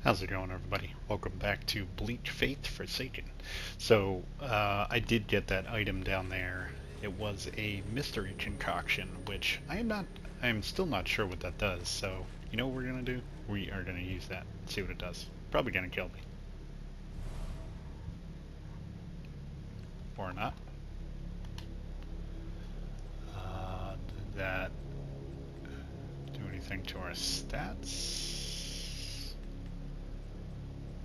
How's it going, everybody? Welcome back to Bleak Faith Forsaken. So, I did get that item down there. It was a mystery concoction, which I am still not sure what that does. So, you know what we're gonna do? We are gonna use that, see what it does. Probably gonna kill me. Or not. Did that do anything to our stats?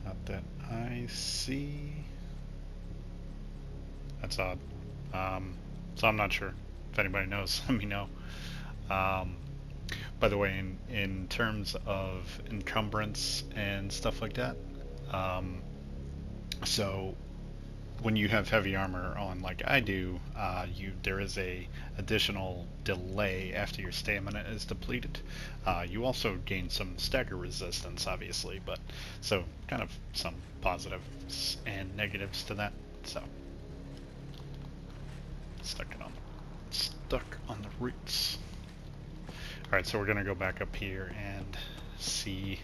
Not that I see. That's odd. So I'm not sure. If anybody knows, let me know. Um, by the way, in terms of encumbrance and stuff like that, um, so when you have heavy armor on, like I do, there is a additional delay after your stamina is depleted. You also gain some stagger resistance, obviously, but so kind of some positives and negatives to that. So stuck on the roots. Alright, so we're gonna go back up here and see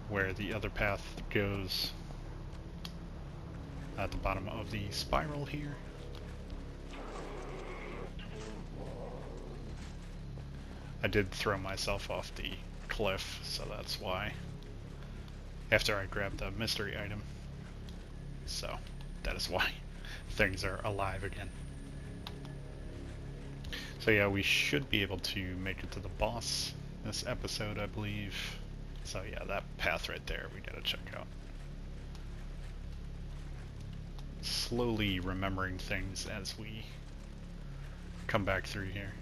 where the other path goes at the bottom of the spiral here. I did throw myself off the cliff, so that's why. After I grabbed the mystery item. So, that is why things are alive again. So yeah, we should be able to make it to the boss this episode, I believe. So yeah, that path right there we gotta check out. Slowly remembering things as we come back through here.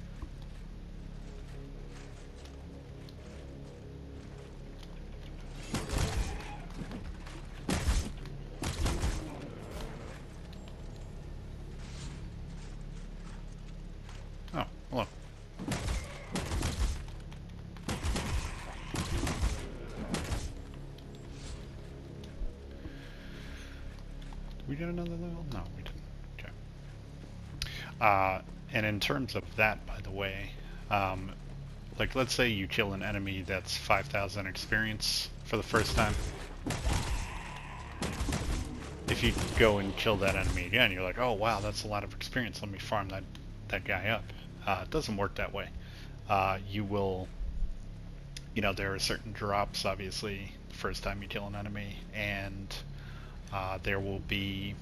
Oh, hello. Did we get another level? No, we didn't. Okay. And in terms of that, by the way, like let's say you kill an enemy that's 5,000 experience for the first time. If you go and kill that enemy again, you're like, oh wow, that's a lot of experience, let me farm that guy up. It doesn't work that way. You will, there are certain drops, obviously, the first time you kill an enemy, and there will be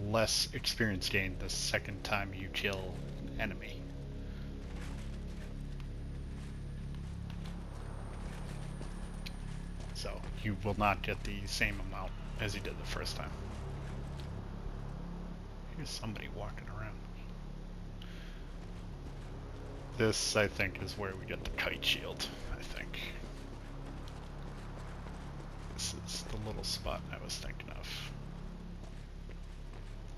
less experience gained the second time you kill enemy. So you will not get the same amount as you did the first time. Here's somebody walking around. This, I think, is where we get the kite shield, I think. This is the little spot I was thinking of.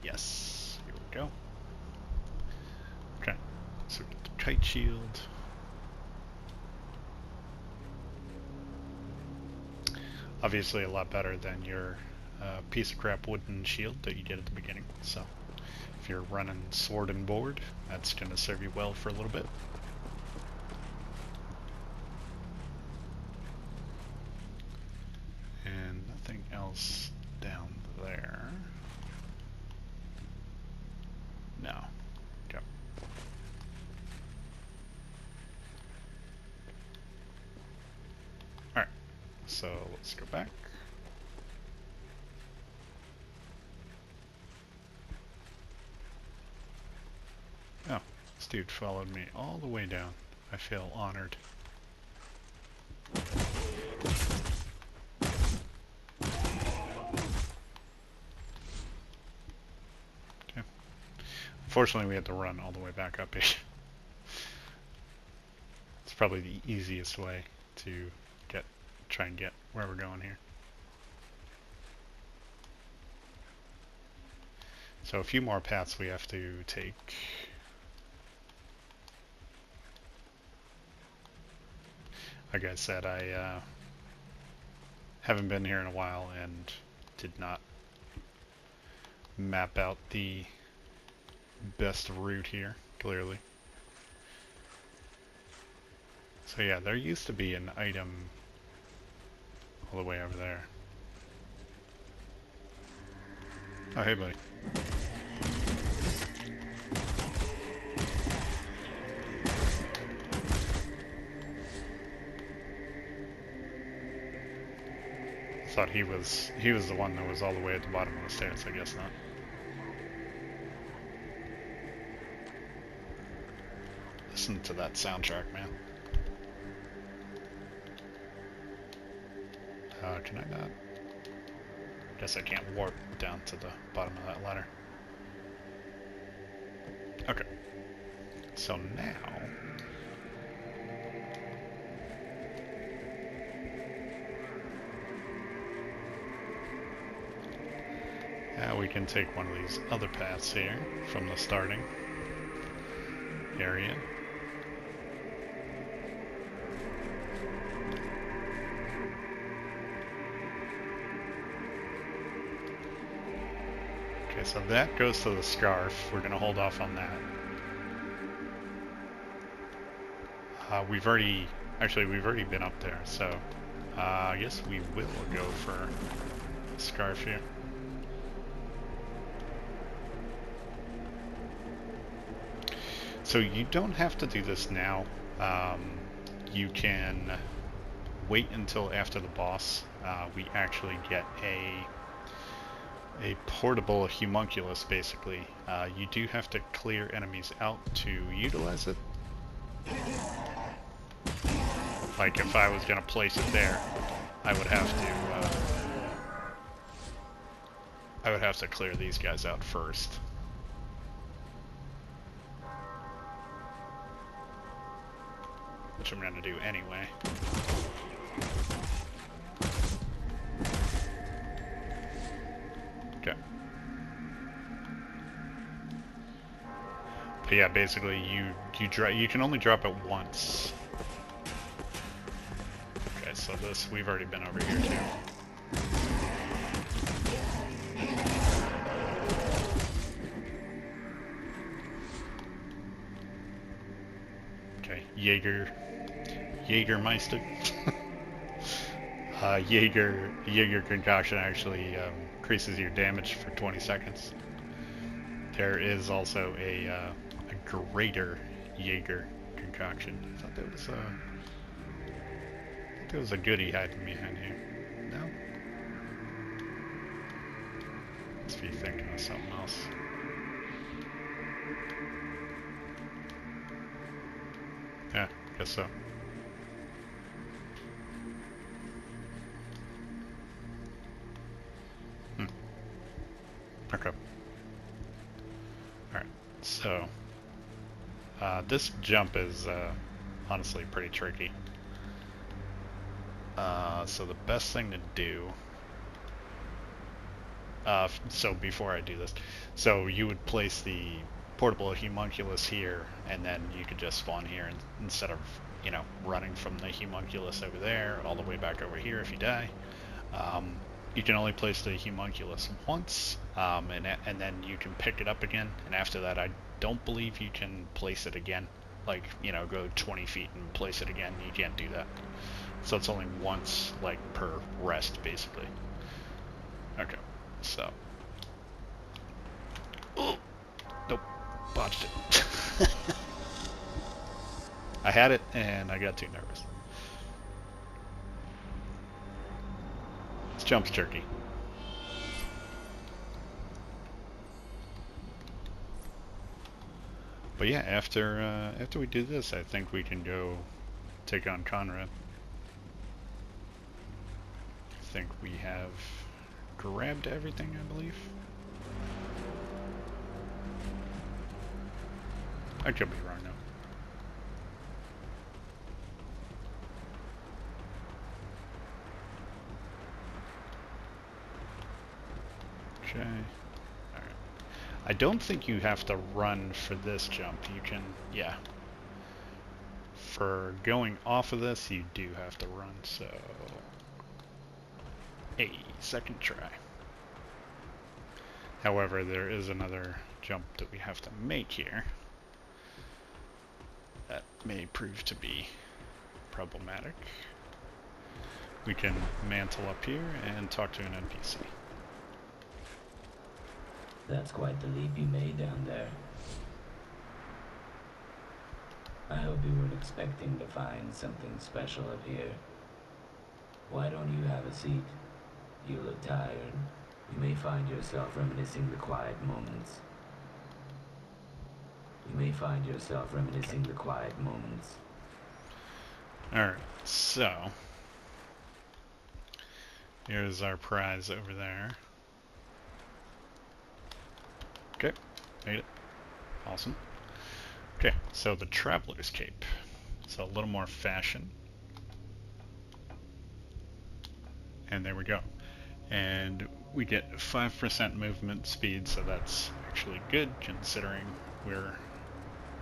Yes, here we go. Okay, so we get the kite shield. Obviously a lot better than your piece of crap wooden shield that you get at the beginning. So if you're running sword and board, that's going to serve you well for a little bit. And nothing else down there. No. Okay. Alright, so let's go back. Oh, this dude followed me all the way down. I feel honored. Okay. Unfortunately, we had to run all the way back up here. It's probably the easiest way to try and get where we're going here. So a few more paths we have to take. Like I said, I haven't been here in a while and did not map out the best route here, clearly. So So yeah, there used to be an item all the way over there. Oh, hey, buddy. Thought he was the one that was all the way at the bottom of the stairs. I guess not. Listen to that soundtrack, man. Can I not? Guess I can't warp down to the bottom of that ladder. Okay. So now... Now we can take one of these other paths here from the starting area. Okay, so that goes to the scarf. We're gonna hold off on that. We've already been up there, so I guess we will go for the scarf here. So you don't have to do this now. You can wait until after the boss. We actually get a portable homunculus, basically. You do have to clear enemies out to utilize it. Like if I was gonna place it there, I would have to clear these guys out first. Which I'm gonna do anyway. Okay. But yeah, basically you can only drop it once. Okay, so this we've already been over here too. Okay, Jägermeister. Jaeger concoction actually increases your damage for 20 seconds. There is also a greater Jaeger concoction. I thought there was a goodie hiding behind here. No? Must be thinking of something else. Yeah, guess so. Okay. Alright, so this jump is honestly pretty tricky. So the best thing to do, so before I do this, so you would place the portable homunculus here, and then you could just spawn here instead of, you know, running from the homunculus over there all the way back over here if you die. You can only place the homunculus once, and then you can pick it up again, and after that I don't believe you can place it again. Like, you know, go 20 feet and place it again. You can't do that. So it's only once, like, per rest, basically. Okay, so... Oh! Nope, botched it. I had it, and I got too nervous. This jump's tricky. But yeah, after we do this, I think we can go take on Konrad. I think we have grabbed everything, I believe. I could be wrong now. Okay. Alright. I don't think you have to run for this jump. You can, yeah. For going off of this, you do have to run, so... Hey, second try. However, there is another jump that we have to make here. That may prove to be problematic. We can mantle up here and talk to an NPC. That's quite the leap you made down there. I hope you weren't expecting to find something special up here. Why don't you have a seat? You look tired. You may find yourself reminiscing the quiet moments. Alright, so here's our prize over there. Okay, made it. Awesome. Okay, so the Traveler's Cape. So a little more fashion. And there we go. And we get 5% movement speed, so that's actually good considering we're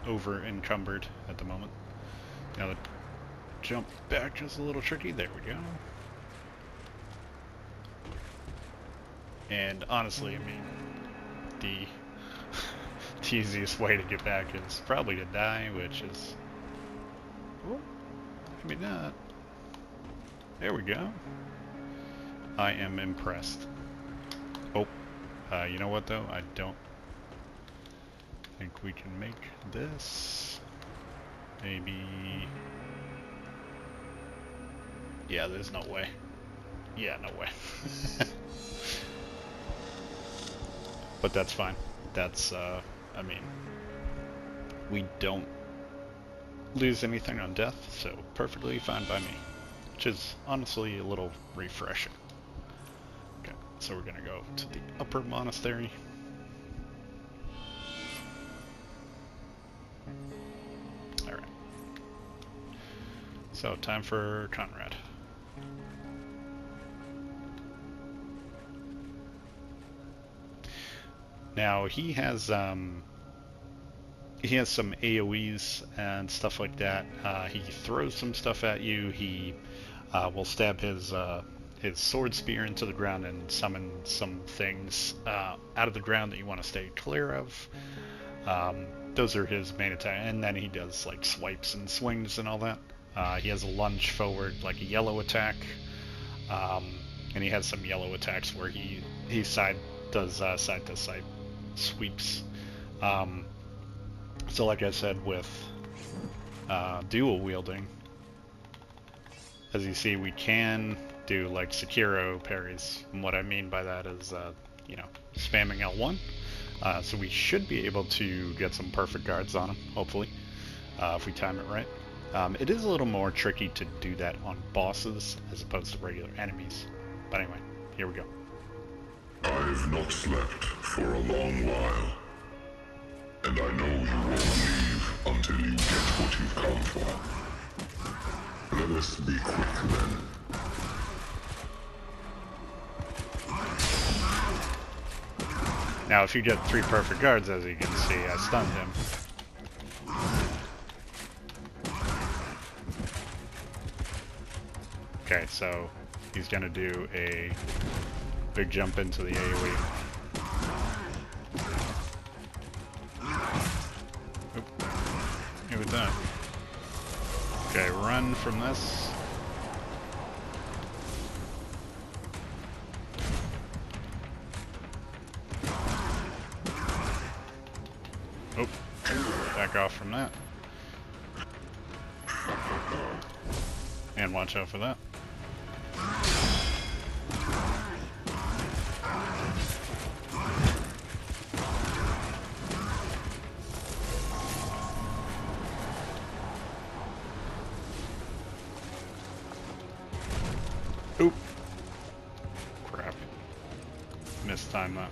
over encumbered at the moment. Now the jump back is a little tricky. There we go. And honestly, I mean, the easiest way to get back is probably to die, which is... Oh, maybe not. There we go. I am impressed. Oh, you know what though? I don't think we can make this. Maybe... Yeah, there's no way. Yeah, no way. But that's fine. That's, I mean, we don't lose anything on death, so perfectly fine by me. Which is honestly a little refreshing. Okay, so we're gonna go to the upper monastery. Alright. So, time for Konrad. Now, he has some AoEs and stuff like that. He throws some stuff at you. He will stab his sword spear into the ground and summon some things out of the ground that you want to stay clear of. Those are his main attack, and then he does like swipes and swings and all that. He has a lunge forward, like a yellow attack, and he has some yellow attacks where he does side to side sweeps. So like I said, with dual wielding, as you see, we can do like Sekiro parries. And what I mean by that is, you know, spamming L1. So we should be able to get some perfect guards on him, hopefully, if we time it right. It is a little more tricky to do that on bosses as opposed to regular enemies. But anyway, here we go. I've not slept for a long while, and I know you won't leave until you get what you've come for. Let us be quick then. Now if you get 3 perfect guards, as you can see, I stunned him. Okay, so he's gonna do a big jump into the AoE. Oop. Hey, with that. Okay, run from this. Oh, back off from that. And watch out for that. Oop. Crap. Mistimed that.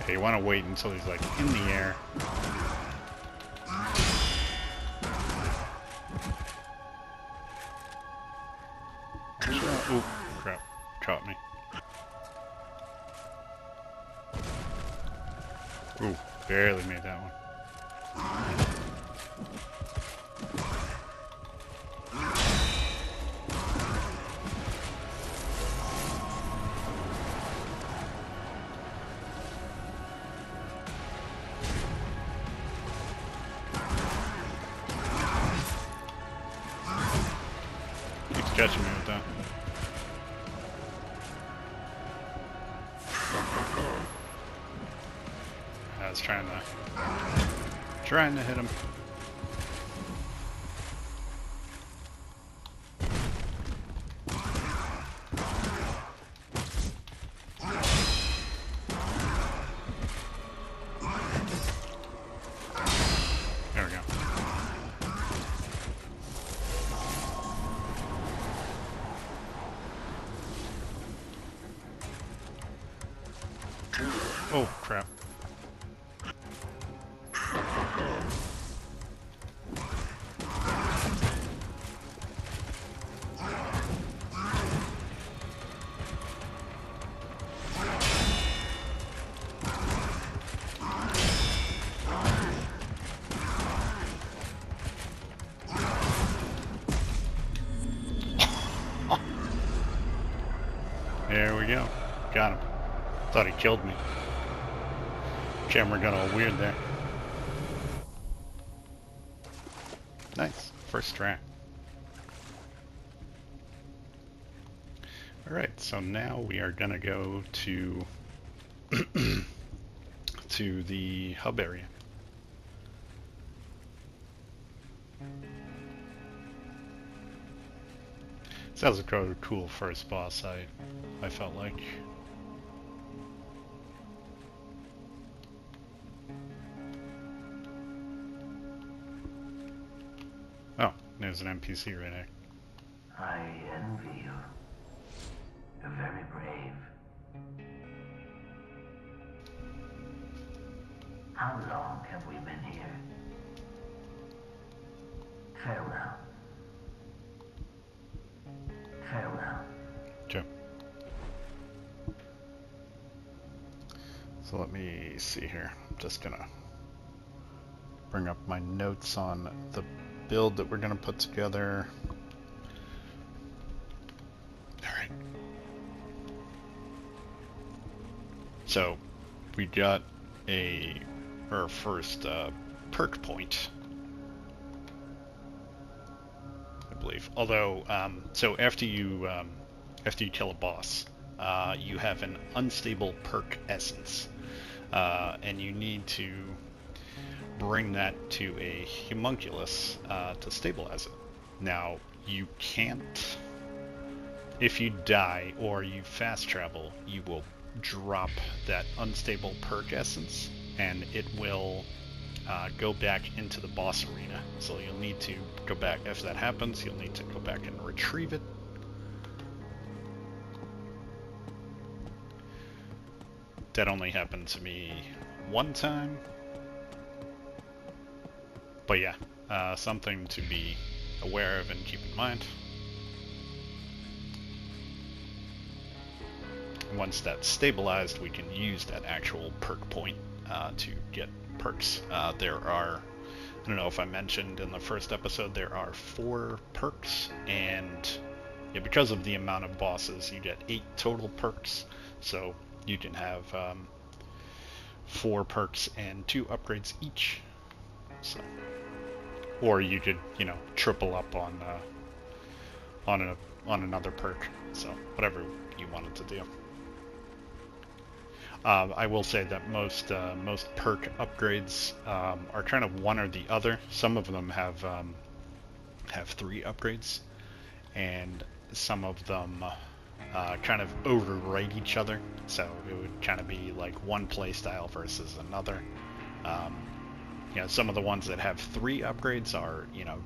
Okay, you want to wait until he's like in the air. Ooh, crap. Caught me. Ooh, barely made that one. catching me with that. I was trying to hit him. There we go. Oh, crap. There we go. Got him. Thought he killed me. Camera got all weird there. Nice. First try. Alright, so now we are gonna go to to the hub area. So that was a cool first boss, I felt like. Oh, there's an NPC right there. I envy you. You're very brave. How long have we been here? Farewell. Farewell. Okay. So let me see here. I'm just gonna bring up my notes on the build that we're gonna put together. Alright. So we got our first perk point, I believe. Although, so after you kill a boss, you have an unstable perk essence, and you need to bring that to a homunculus to stabilize it. Now, you can't, if you die or you fast travel, you will drop that unstable perk essence, and it will go back into the boss arena. So you'll need to go back, if that happens, you'll need to go back and retrieve it. That only happened to me one time. But yeah, something to be aware of and keep in mind. Once that's stabilized, we can use that actual perk point to get perks. There are, I don't know if I mentioned in the first episode, there are 4 perks, and yeah, because of the amount of bosses, you get 8 total perks. So you can have 4 perks and 2 upgrades each. So, or you could, you know, triple up on another perk. So whatever you wanted to do. I will say that most perk upgrades are kind of one or the other. Some of them have 3 upgrades, and some of them kind of overwrite each other. So it would kind of be like one playstyle versus another. You know, some of the ones that have 3 upgrades are, you know,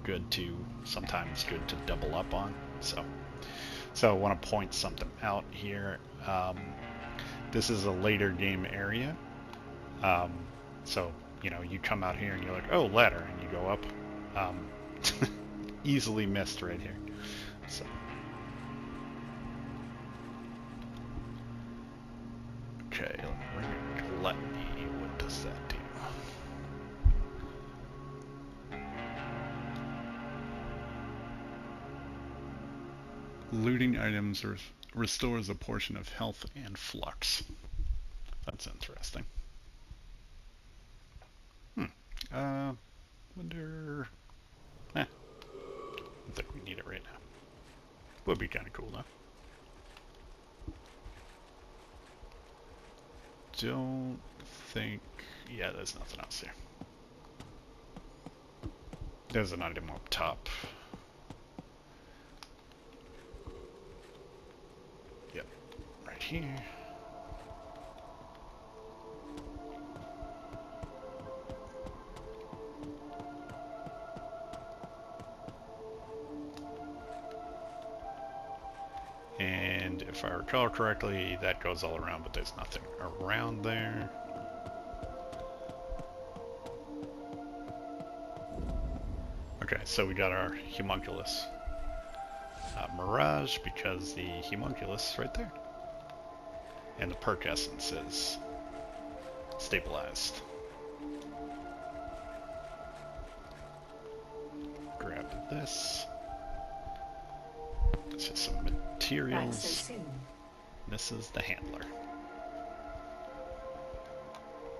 sometimes good to double up on. So I want to point something out here. This is a later game area. So, you know, you come out here and you're like, oh, ladder, and you go up. Easily missed right here. So. Okay, gluttony, what does that do? Looting items restores a portion of health and flux. That's interesting. Wonder... I don't think we need it right now. would be kind of cool, though. Don't think... Yeah, there's nothing else here. There's an item up top. Yep, right here. And if I recall correctly, that goes all around, but there's nothing around there. Okay, so we got our homunculus. Mirage, because the homunculus is right there. And the perk essence is stabilized. Grab this. It's just some materials. So soon. This is the handler.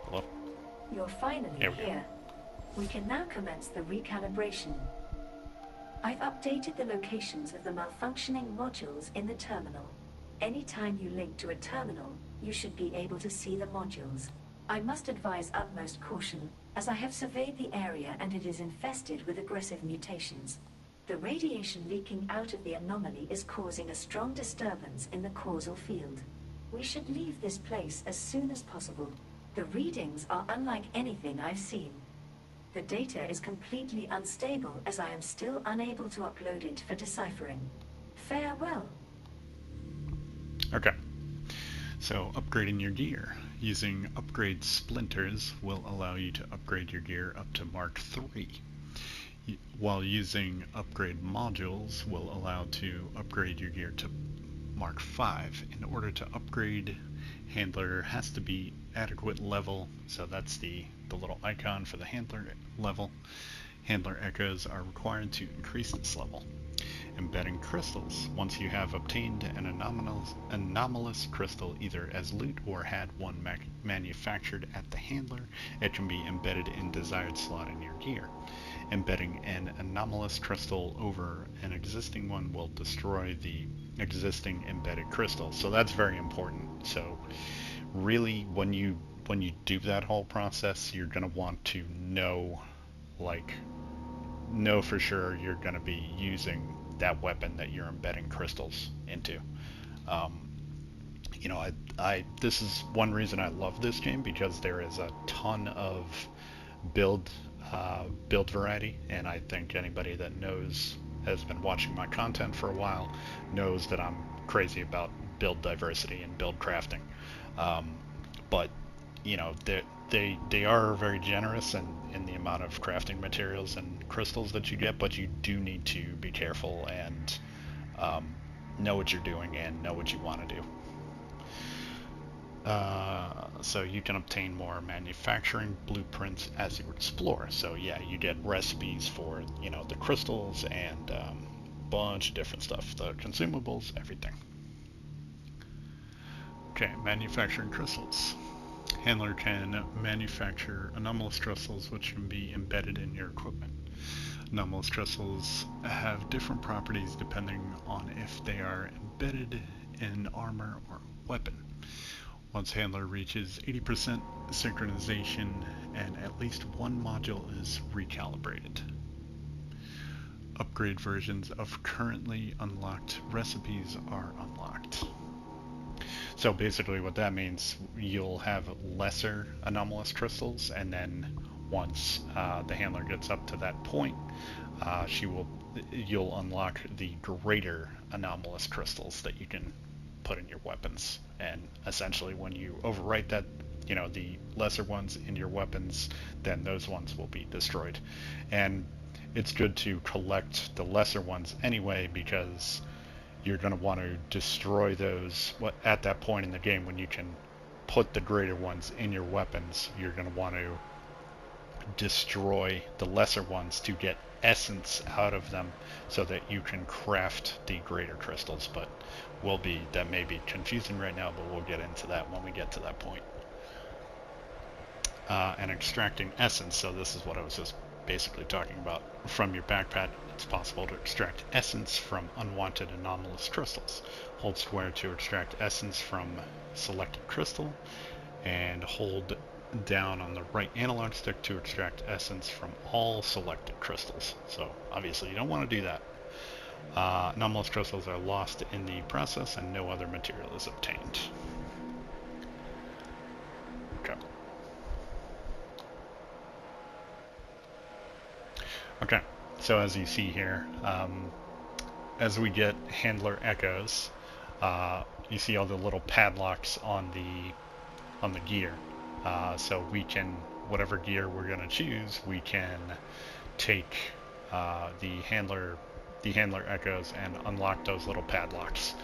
Hello? You're finally here. We can now commence the recalibration. I've updated the locations of the malfunctioning modules in the terminal. Anytime you link to a terminal, you should be able to see the modules. I must advise utmost caution, as I have surveyed the area and it is infested with aggressive mutations. The radiation leaking out of the anomaly is causing a strong disturbance in the causal field. We should leave this place as soon as possible. The readings are unlike anything I've seen. The data is completely unstable as I am still unable to upload it for deciphering. Farewell. Okay. So, upgrading your gear. Using upgrade splinters will allow you to upgrade your gear up to Mark III. While using upgrade modules will allow to upgrade your gear to Mark V. In order to upgrade, handler has to be adequate level, so that's the little icon for the handler level. Handler echoes are required to increase this level. Embedding crystals. Once you have obtained an anomalous crystal either as loot or had one manufactured at the handler, it can be embedded in desired slot in your gear. Embedding an anomalous crystal over an existing one will destroy the existing embedded crystal. So that's very important. So really when you do that whole process, you're going to want to know for sure you're going to be using that weapon that you're embedding crystals into. You know, this is one reason I love this game, because there is a ton of build variety, and I think anybody that has been watching my content for a while knows that I'm crazy about build diversity and build crafting. But you know, they are very generous in the amount of crafting materials and crystals that you get, but you do need to be careful and know what you're doing and know what you want to do. So you can obtain more manufacturing blueprints as you explore. So yeah, you get recipes for, you know, the crystals and a bunch of different stuff, the consumables, everything. Okay, manufacturing crystals. Handler can manufacture anomalous crystals which can be embedded in your equipment. Anomalous crystals have different properties depending on if they are embedded in armor or weapon. Once Handler reaches 80% synchronization and at least one module is recalibrated. Upgrade versions of currently unlocked recipes are unlocked. So basically what that means, you'll have lesser anomalous crystals, and then once the handler gets up to that point, you'll unlock the greater anomalous crystals that you can put in your weapons. And essentially when you overwrite that, you know, the lesser ones in your weapons, then those ones will be destroyed. And it's good to collect the lesser ones anyway, because you're going to want to destroy those at that point in the game when you can put the greater ones in your weapons. You're going to want to destroy the lesser ones to get essence out of them so that you can craft the greater crystals. But that may be confusing right now, but we'll get into that when we get to that point. And extracting essence, so this is what I was just basically talking about from your backpack, it's possible to extract essence from unwanted anomalous crystals. Hold square to extract essence from selected crystal, and hold down on the right analog stick to extract essence from all selected crystals. So obviously you don't want to do that. Anomalous crystals are lost in the process and no other material is obtained. Okay. Okay, so as you see here, as we get handler echoes, you see all the little padlocks on the gear. So we can, whatever gear we're going to choose, we can take the handler echoes and unlock those little padlocks.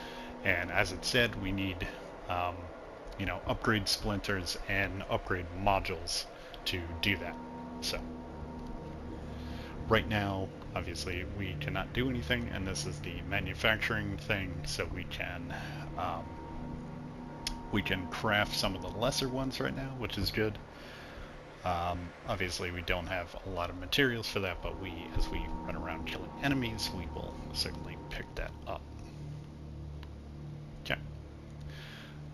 And as it said, we need upgrade splinters and upgrade modules to do that. So right now, obviously, we cannot do anything, and this is the manufacturing thing, so we can craft some of the lesser ones right now, which is good. Obviously, we don't have a lot of materials for that, but as we run around killing enemies, we will certainly pick that up. Okay.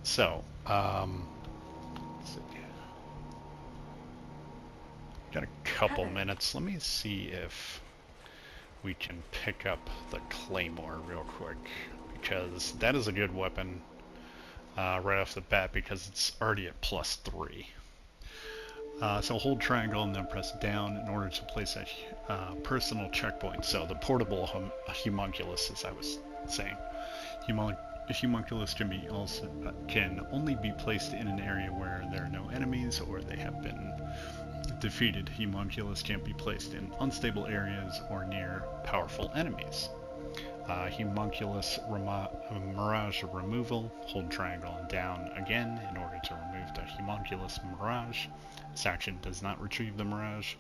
So, let's see. Got a couple minutes. Let me see if we can pick up the Claymore real quick, because that is a good weapon right off the bat because it's already at +3. So hold triangle and then press down in order to place a personal checkpoint. So the portable homunculus, as I was saying, homunculus can only be placed in an area where there are no enemies or they have been defeated. Homunculus can't be placed in unstable areas or near powerful enemies. Homunculus mirage removal. Hold triangle and down again in order to remove the homunculus mirage. This action does not retrieve the mirage.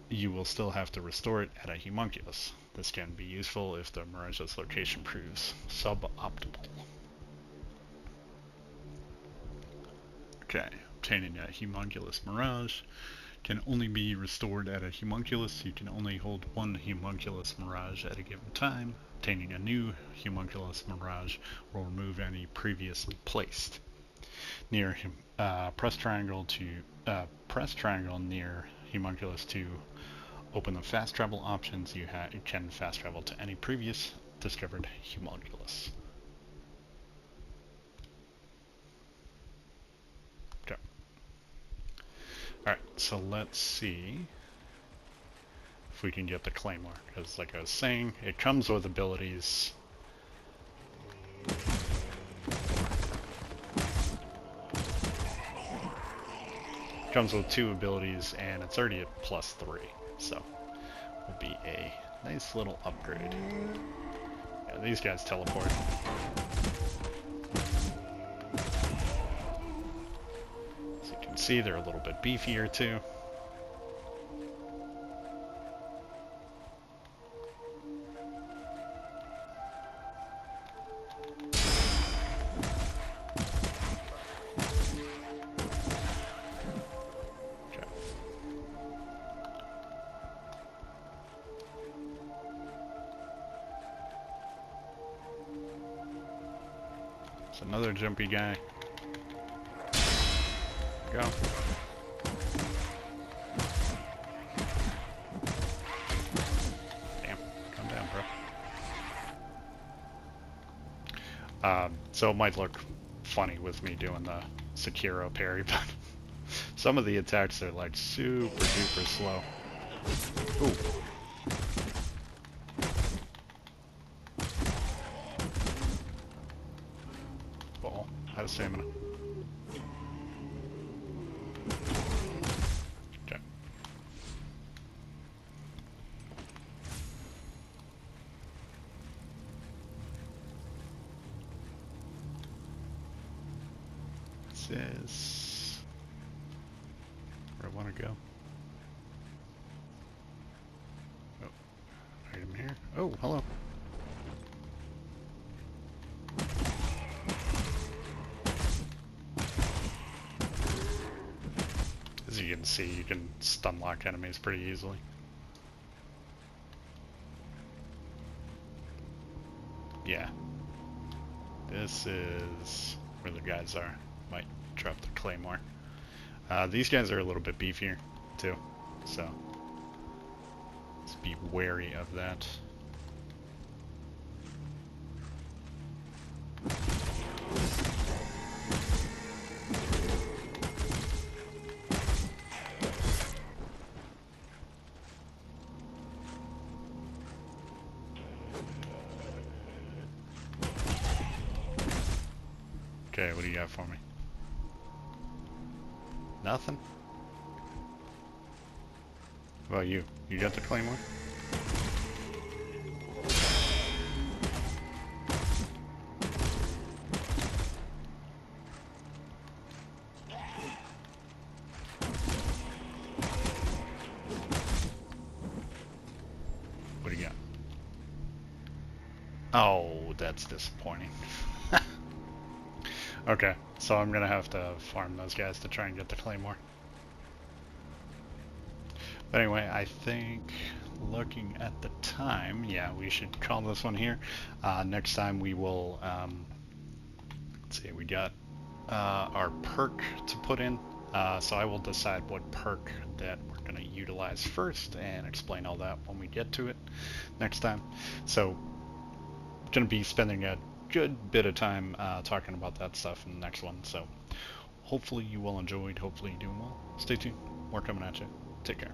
You will still have to restore it at a homunculus. This can be useful if the mirage's location proves suboptimal. Okay, obtaining a homunculus mirage can only be restored at a homunculus. You can only hold one homunculus mirage at a given time. Obtaining a new homunculus mirage will remove any previously placed. Press triangle near homunculus to open the fast travel options. You can fast travel to any previous discovered homunculus. Okay. Alright, so let's see if we can get the Claymore, because like I was saying, it comes with abilities. Comes with 2 abilities, and it's already at +3, so will be a nice little upgrade. Yeah, these guys teleport. As you can see, they're a little bit beefier too. It's another jumpy guy. Go. Damn, calm down, bro. So it might look funny with me doing the Sekiro parry, but some of the attacks are like super duper slow. Ooh. Out of stamina. Okay. This is where I want to go. Oh, item here. Oh, hello. As you can can see, you can stun lock enemies pretty easily. Yeah. This is where the guys are. Might drop the claymore. These guys are a little bit beefier, too. So, let's be wary of that. Okay, what do you got for me? Nothing? What about you? You got the claymore? What do you got? Oh, that's disappointing. Okay, so I'm gonna have to farm those guys to try and get the claymore. But anyway, I think looking at the time, yeah, we should call this one here. Next time we will, let's see, we got our perk to put in. So I will decide what perk that we're going to utilize first and explain all that when we get to it next time. So going to be spending a good bit of time talking about that stuff in the next one. So hopefully you all enjoyed, hopefully you're doing well. Stay tuned, more coming at you. Take care.